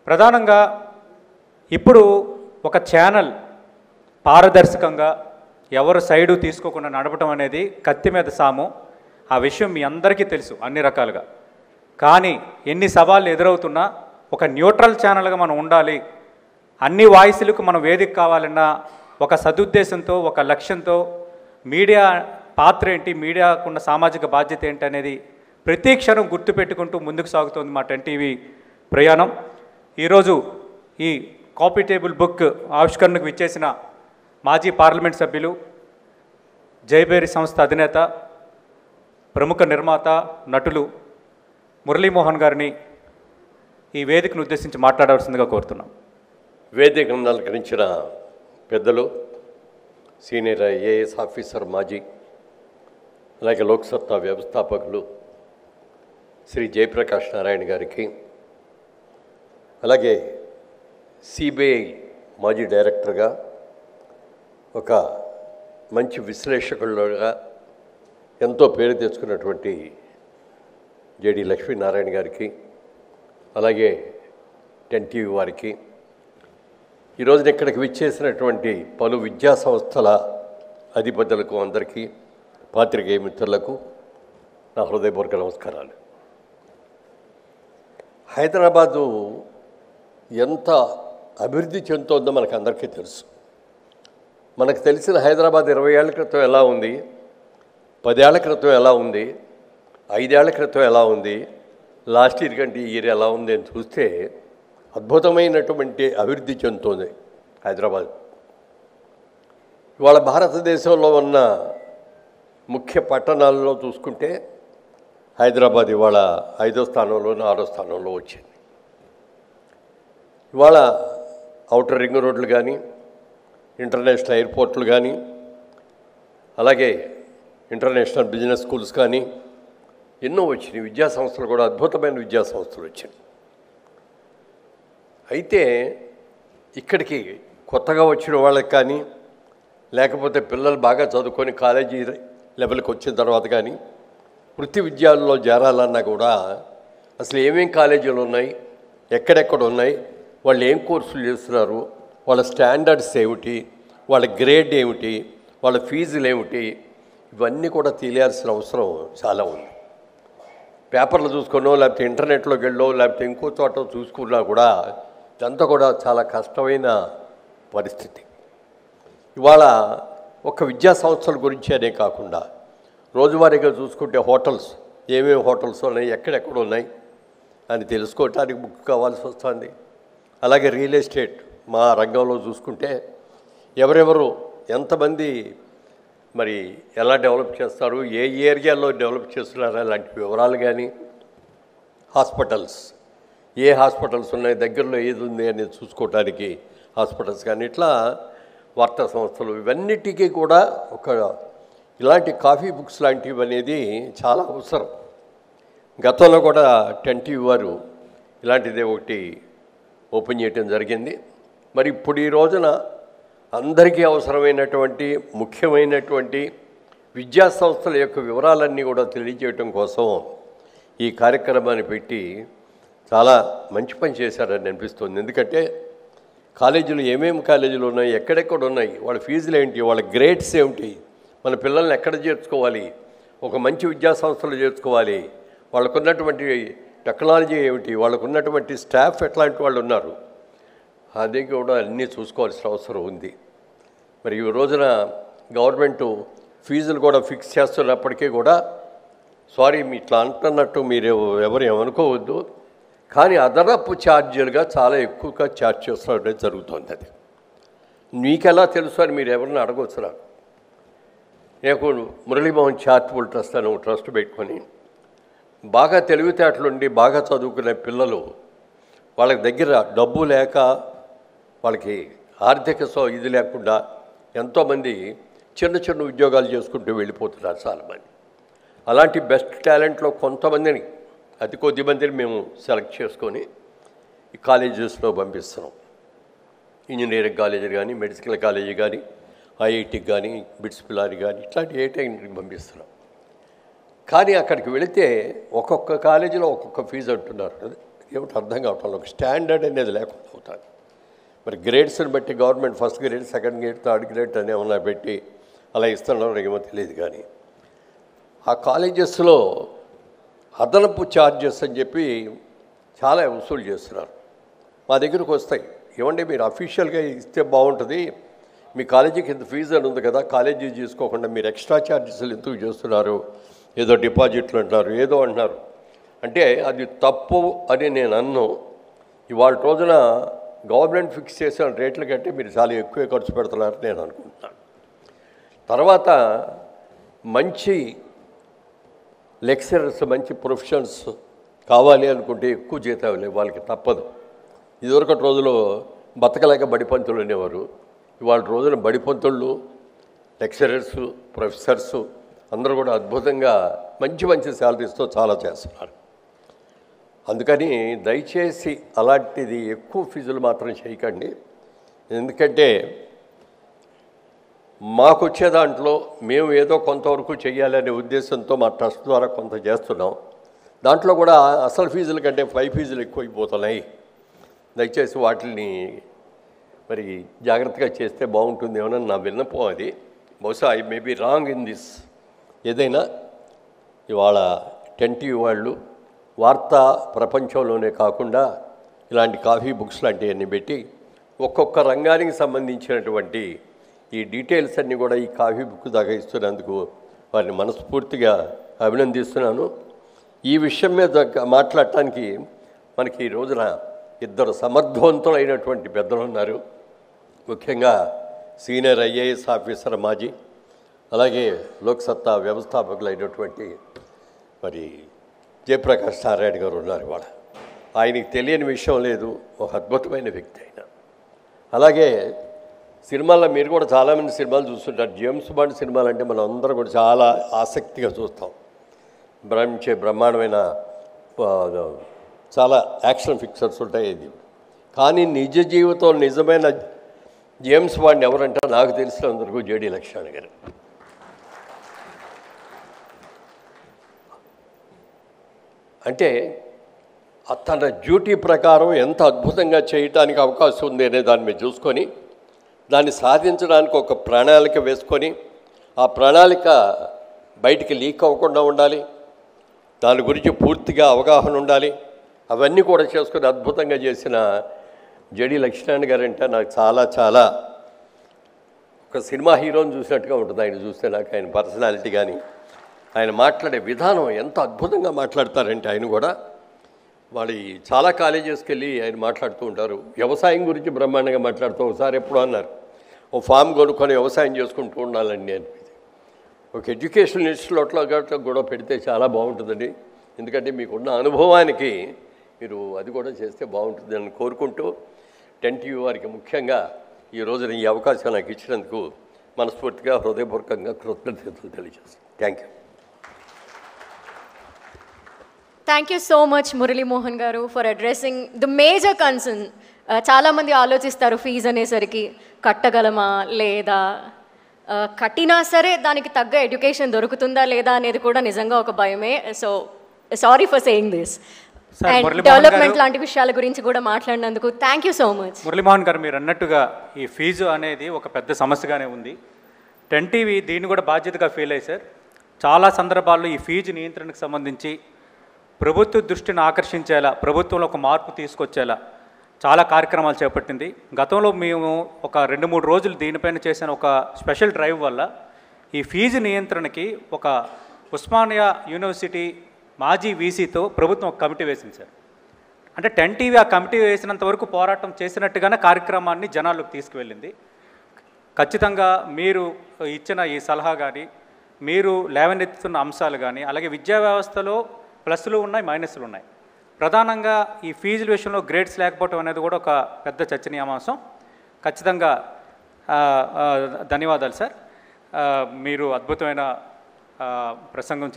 ప్రధానంగా ఇప్పుడు ఒక ఛానల్ పారదర్శకంగా ఎవరు సైడు తీసుకోకుండా నడపడం అనేది కత్తి మీద సాము. ఆ విషయం మీ అందరికీ తెలుసు అన్ని రకాలుగా. కానీ ఎన్ని సవాళ్ళు ఎదురవుతున్నా ఒక న్యూట్రల్ ఛానల్గా మనం ఉండాలి, అన్ని వాయిస్లకు మనం వేదిక కావాలన్నా ఒక సదుద్దేశంతో ఒక లక్ష్యంతో మీడియా పాత్ర ఏంటి, మీడియాకున్న సామాజిక బాధ్యత ఏంటి అనేది ప్రతి క్షణం గుర్తుపెట్టుకుంటూ ముందుకు సాగుతోంది మా 10 టీవీ ప్రయాణం. ఈరోజు ఈ కాపీ టేబుల్ బుక్ ఆవిష్కరణకు విచ్చేసిన మాజీ పార్లమెంట్ సభ్యులు, జైబేరి సంస్థ అధినేత, ప్రముఖ నిర్మాత, నటులు మురళీమోహన్ గారిని ఈ వేదికను ఉద్దేశించి మాట్లాడవలసిందిగా కోరుతున్నాం. వేదికను అలంకరించిన పెద్దలు, సీనియర్ ఐఏఎస్ ఆఫీసర్ మాజీ, అలాగే లోక్సత్తా వ్యవస్థాపకులు శ్రీ జయప్రకాష్ నారాయణ గారికి, అలాగే సిబిఐ మాజీ డైరెక్టర్గా ఒక మంచి విశ్లేషకులుగా ఎంతో పేరు తెచ్చుకున్నటువంటి జేడి లక్ష్మీనారాయణ గారికి, అలాగే 10 టీవీ వారికి, ఈరోజున ఇక్కడికి విచ్చేసినటువంటి పలు విద్యా సంస్థల అధిపతులకు అందరికీ, పాత్రికేయ మిత్రులకు నా హృదయపూర్వక నమస్కారాలు. హైదరాబాదు ఎంత అభివృద్ధి చెందుతోందో మనకు అందరికీ తెలుసు. మనకు తెలిసిన హైదరాబాద్ 20 ఏళ్ల క్రితం ఎలా ఉంది, 10 ఏళ్ల క్రితం ఎలా ఉంది, 5 ఏళ్ల క్రితం ఎలా ఉంది, లాస్ట్ ఇయర్ కంటే ఈ ఇయర్ ఎలా ఉంది అని చూస్తే అద్భుతమైనటువంటి అభివృద్ధి చెందుతోంది హైదరాబాద్. ఇవాళ భారతదేశంలో ఉన్న ముఖ్య పట్టణాలలో చూసుకుంటే హైదరాబాద్ ఇవాళ 5వ స్థానంలో 6వ స్థానంలో వచ్చింది. ఇవాళ ఔటర్ రింగ్ రోడ్లు కానీ, ఇంటర్నేషనల్ ఎయిర్పోర్ట్లు కానీ, అలాగే ఇంటర్నేషనల్ బిజినెస్ స్కూల్స్ కానీ ఎన్నో వచ్చినాయి. విద్యా సంస్థలు కూడా అద్భుతమైన విద్యా సంస్థలు వచ్చినాయి. అయితే ఇక్కడికి కొత్తగా వచ్చిన వాళ్ళకి కానీ, లేకపోతే పిల్లలు బాగా చదువుకొని కాలేజీ లెవెల్కి వచ్చిన తర్వాత కానీ వృత్తి విద్యాల్లో చేరాలన్నా కూడా అసలు ఏమేం కాలేజీలు ఉన్నాయి, ఎక్కడెక్కడ ఉన్నాయి, వాళ్ళు ఏం కోర్సులు చేస్తున్నారు, వాళ్ళ స్టాండర్డ్స్ ఏమిటి, వాళ్ళ గ్రేడ్ ఏమిటి, వాళ్ళ ఫీజులు ఏమిటి, ఇవన్నీ కూడా తెలియాల్సిన అవసరం చాలా ఉంది. పేపర్లు చూసుకున్నో, లేకపోతే ఇంటర్నెట్లోకి వెళ్ళో, లేకపోతే ఇంకో చోట చూసుకున్నా కూడా ఇదంతా కూడా చాలా కష్టమైన పరిస్థితి. ఇవాళ ఒక విద్యా సంస్థల గురించి అనే కాకుండా రోజువారీగా చూసుకుంటే హోటల్స్, ఏమేమి హోటల్స్ ఉన్నాయి, ఎక్కడెక్కడ ఉన్నాయి అని తెలుసుకోవటానికి బుక్ కావాల్సి వస్తుంది. అలాగే రియల్ ఎస్టేట్ మా రంగంలో చూసుకుంటే ఎవరెవరు ఎంతమంది మరి ఎలా డెవలప్ చేస్తారు, ఏ ఏరియాలో డెవలప్ చేస్తున్నారు అలాంటి వివరాలు కానీ, హాస్పిటల్స్, ఏ హాస్పిటల్స్ ఉన్నాయి, దగ్గరలో ఏది ఉంది అనేది చూసుకోవటానికి హాస్పిటల్స్ కానీ, ఇట్లా వార్తా సంస్థలు, ఇవన్నిటికీ కూడా ఒక ఇలాంటి కాఫీ బుక్స్ లాంటివి అనేది చాలా అవసరం. గతంలో కూడా 10 టీవీ వారు ఇలాంటిదే ఒకటి ఓపెన్ చేయటం జరిగింది. మరి ఇప్పుడు ఈ రోజున అందరికీ అవసరమైనటువంటి ముఖ్యమైనటువంటి విద్యా సంస్థల యొక్క వివరాలన్నీ కూడా తెలియజేయటం కోసం ఈ కార్యక్రమాన్ని పెట్టి చాలా మంచి పని చేశారని అనిపిస్తుంది. ఎందుకంటే కాలేజీలు, ఏమేమి కాలేజీలు ఉన్నాయి, ఎక్కడెక్కడ ఉన్నాయి, వాళ్ళ ఫీజులు ఏంటి, వాళ్ళ గ్రేడ్స్ ఏమిటి, మన పిల్లల్ని ఎక్కడ చేర్చుకోవాలి, ఒక మంచి విద్యా సంస్థలు చేర్చుకోవాలి, వాళ్ళకున్నటువంటి టెక్నాలజీ ఏమిటి, వాళ్ళకున్నటువంటి స్టాఫ్ ఎట్లాంటి వాళ్ళు ఉన్నారు, అది కూడా అన్నీ చూసుకోవాల్సిన అవసరం ఉంది. మరి ఈ రోజున గవర్నమెంటు ఫీజులు కూడా ఫిక్స్ చేస్తున్నప్పటికీ కూడా, సారీ మీ ఇట్లా అంటున్నట్టు మీరు ఎవరు ఏమనుకోవద్దు, కానీ అదనపు ఛార్జీలుగా చాలా ఎక్కువగా ఛార్జ్ చేస్తున్నట్టు జరుగుతుంది. అది మీకెలా తెలుసు అని మీరు ఎవరిని అడగవచ్చు. నాకు మురళీమోహన్ చారిటబుల్ ట్రస్ట్ అని ఒక ట్రస్ట్ పెట్టుకొని బాగా తెలివితేటలుండి బాగా చదువుకునే పిల్లలు, వాళ్ళకి దగ్గర డబ్బు లేక, వాళ్ళకి ఆర్థిక ఇది లేకుండా ఎంతోమంది చిన్న చిన్న ఉద్యోగాలు చేసుకుంటూ వెళ్ళిపోతున్నారు చాలామంది. అలాంటి బెస్ట్ టాలెంట్లో కొంతమందిని, అతి కొద్ది మందిని మేము సెలెక్ట్ చేసుకొని ఈ కాలేజెస్లో పంపిస్తున్నాం. ఇంజనీరింగ్ కాలేజీ కానీ, మెడికల్ కాలేజీ కానీ, ఐఐటికి కానీ, బిట్స్ పిల్లారి కానీ, ఇట్లాంటి ఏ టైంకి పంపిస్తున్నాం. కానీ అక్కడికి వెళితే ఒక్కొక్క కాలేజీలో ఒక్కొక్క ఫీజు అంటున్నారు. ఏమిటి అర్థం కావటం ఒక స్టాండర్డ్ అనేది లేకుండా అవుతుంది. మరి గ్రేడ్స్ని బట్టి government first grade, second grade, third grade అని ఏమన్నా పెట్టి అలా ఇస్తున్నారు ఏమో తెలియదు. కానీ ఆ కాలేజెస్లో అదనపు ఛార్జెస్ అని చెప్పి చాలా వసూలు చేస్తున్నారు. మా దగ్గరకు వస్తాయి, ఏమంటే మీరు అఫీషియల్గా ఇస్తే బాగుంటుంది, మీ కాలేజీకి ఇంత ఫీజు అని ఉంది కదా, కాలేజీ తీసుకోకుండా మీరు ఎక్స్ట్రా ఛార్జెస్లు ఎందుకు చేస్తున్నారు, ఏదో డిపాజిట్లు అంటున్నారు, ఏదో అంటున్నారు. అంటే అది తప్పు అని నేను అన్ను. ఇవాళ రోజున గవర్నమెంట్ ఫిక్స్ చేసిన రేట్ల కంటే మీరు చాలా ఎక్కువే ఖర్చు పెడుతున్నారని నేను అనుకుంటున్నాను. తర్వాత మంచి లెక్చరర్స్, మంచి ప్రొఫెషనల్స్ కావాలి అనుకుంటే ఎక్కువ జీతాలు వాళ్ళకి తప్పదు. ఇదివరకటి రోజులో బతకలేక బడిపంతులు అనేవారు. ఇవాళ రోజున బడిపంతుళ్ళు, లెక్చరర్స్, ప్రొఫెసర్స్ అందరూ కూడా అద్భుతంగా మంచి మంచి శాలరీస్తో చాలా చేస్తున్నారు. అందుకని దయచేసి అలాంటిది ఎక్కువ ఫీజులు మాత్రం చేయకండి. ఎందుకంటే మాకు వచ్చే దాంట్లో మేము ఏదో కొంతవరకు చేయాలనే ఉద్దేశంతో మా ట్రస్ట్ ద్వారా కొంత చేస్తున్నాం. దాంట్లో కూడా అసలు ఫీజుల కంటే పై ఫీజులు ఎక్కువైపోతున్నాయి. దయచేసి వాటిని మరి జాగ్రత్తగా చేస్తే బాగుంటుందేమోనని నా విన్నపం. అది బహుశా I may be wrong in this. ఏదైనా ఇవాళ 10TV వాళ్ళు వార్తా ప్రపంచంలోనే కాకుండా ఇలాంటి కాఫీ బుక్స్ లాంటివన్నీ పెట్టి ఒక్కొక్క రంగానికి సంబంధించినటువంటి ఈ డీటెయిల్స్ అన్నీ కూడా ఈ కాఫీ బుక్ దాకా ఇస్తున్నందుకు వారిని మనస్ఫూర్తిగా అభినందిస్తున్నాను. ఈ విషయం మీద మాట్లాడటానికి మనకి ఈ రోజున ఇద్దరు సమర్థవంతులైనటువంటి పెద్దలు ఉన్నారు. ముఖ్యంగా సీనియర్ IAS ఆఫీసర్ మాజీ, అలాగే లోక్సత్తా వ్యవస్థాపకులైనటువంటి మరి జయప్రకాష్ నారాయణ గారు ఉన్నారు. ఇవాళ ఆయనకి తెలియని విషయం లేదు, ఒక అద్భుతమైన వ్యక్తి అయిన. అలాగే సినిమాల్లో మీరు కూడా చాలామంది సినిమాలు చూస్తుంటారు. జేమ్స్ బాండ్ సినిమాలు అంటే మనం అందరం కూడా చాలా ఆసక్తిగా చూస్తాం. బ్రహ్మాండమైన చాలా యాక్షన్ పిక్చర్స్ ఉంటాయి. ఇది కానీ నిజ జీవితం నిజమైన జేమ్స్ బాండ్ ఎవరంటే నాకు తెలిసినందుకు జేడి లక్ష్మణ్ గారు. అంటే తన డ్యూటీ ప్రకారం ఎంత అద్భుతంగా చేయటానికి అవకాశం ఉంది అనే దాన్ని మీరు చూసుకొని దాన్ని సాధించడానికి ఒక ప్రణాళిక వేసుకొని ఆ ప్రణాళిక బయటికి లీక్ అవ్వకుండా ఉండాలి, దాని గురించి పూర్తిగా అవగాహన ఉండాలి. అవన్నీ కూడా చేసుకొని అద్భుతంగా చేసిన జేడి లక్ష్మణ్ గారు అంటే నాకు చాలా చాలా ఒక సినిమా హీరోని చూసినట్టుగా ఉంటుంది. ఆయన చూస్తే నాకు ఆయన పర్సనాలిటీ కానీ ఆయన మాట్లాడే విధానం ఎంత అద్భుతంగా మాట్లాడతారంటే ఆయన కూడా వాళ్ళు చాలా కాలేజెస్కి వెళ్ళి ఆయన మాట్లాడుతూ ఉంటారు. వ్యవసాయం గురించి బ్రహ్మాండంగా మాట్లాడుతూ ఒకసారి ఎప్పుడో అన్నారు, ఓ ఫామ్ కొనుక్కొని వ్యవసాయం చేసుకుంటూ ఉండాలండి అనిపించింది. ఒక ఎడ్యుకేషన్ ఇన్స్టిట్యూట్లో కూడా పెడితే చాలా బాగుంటుందండి. ఎందుకంటే మీకున్న అనుభవానికి మీరు అది కూడా చేస్తే బాగుంటుంది అని కోరుకుంటూ 10TV వారికి ముఖ్యంగా ఈ రోజున ఈ అవకాశం నాకు ఇచ్చినందుకు మనస్ఫూర్తిగా హృదయపూర్వకంగా కృతజ్ఞతలు తెలియజేస్తాను. Thank you. Thank you so much, Murali Mohan garu, for addressing the major concern. చాలామంది ఆలోచిస్తారు ఫీజు అనేసరికి కట్టగలమా లేదా, కట్టినా సరే దానికి తగ్గ ఎడ్యుకేషన్ దొరుకుతుందా లేదా అనేది కూడా నిజంగా ఒక భయమే. So sorry for saying this. And development లాంటి విషయాల గురించి కూడా మాట్లాడినందుకు thank you so much. Muralimohan గారు, మీరు అన్నట్టుగా ఈ ఫీజు అనేది ఒక పెద్ద సమస్యగానే ఉంది. 10TV దీన్ని కూడా బాధ్యతగా ఫీల్ అయ్యి సార్ చాలా సందర్భాల్లో ఈ ఫీజు నియంత్రణకు సంబంధించి ప్రభుత్వ దృష్టిని ఆకర్షించేలా, ప్రభుత్వంలో ఒక మార్పు తీసుకొచ్చేలా చాలా కార్యక్రమాలు చేపట్టింది. గతంలో మేము ఒక 2-3 రోజులు దీనిపైన చేసిన ఒక స్పెషల్ డ్రైవ్ వల్ల ఈ ఫీజు నియంత్రణకి ఒక ఉస్మానియా యూనివర్సిటీ మాజీ వీసీతో ప్రభుత్వం ఒక కమిటీ వేసింది సార్. అంటే 10TV ఆ కమిటీ వేసినంత వరకు పోరాటం చేసినట్టుగానే కార్యక్రమాన్ని జనాల్లోకి తీసుకువెళ్ళింది. ఖచ్చితంగా మీరు ఇచ్చిన ఈ సలహా కానీ, మీరు లేవనెత్తుతున్న అంశాలు కానీ, అలాగే విద్యా వ్యవస్థలో ప్లస్లు ఉన్నాయి, మైనస్లు ఉన్నాయి. ప్రధానంగా ఈ ఫీజుల విషయంలో గ్రేడ్స్ లేకపోవడం అనేది కూడా ఒక పెద్ద చర్చనీయాంశం. ఖచ్చితంగా ధన్యవాదాలు సార్. మీరు అద్భుతమైన ప్రసంగం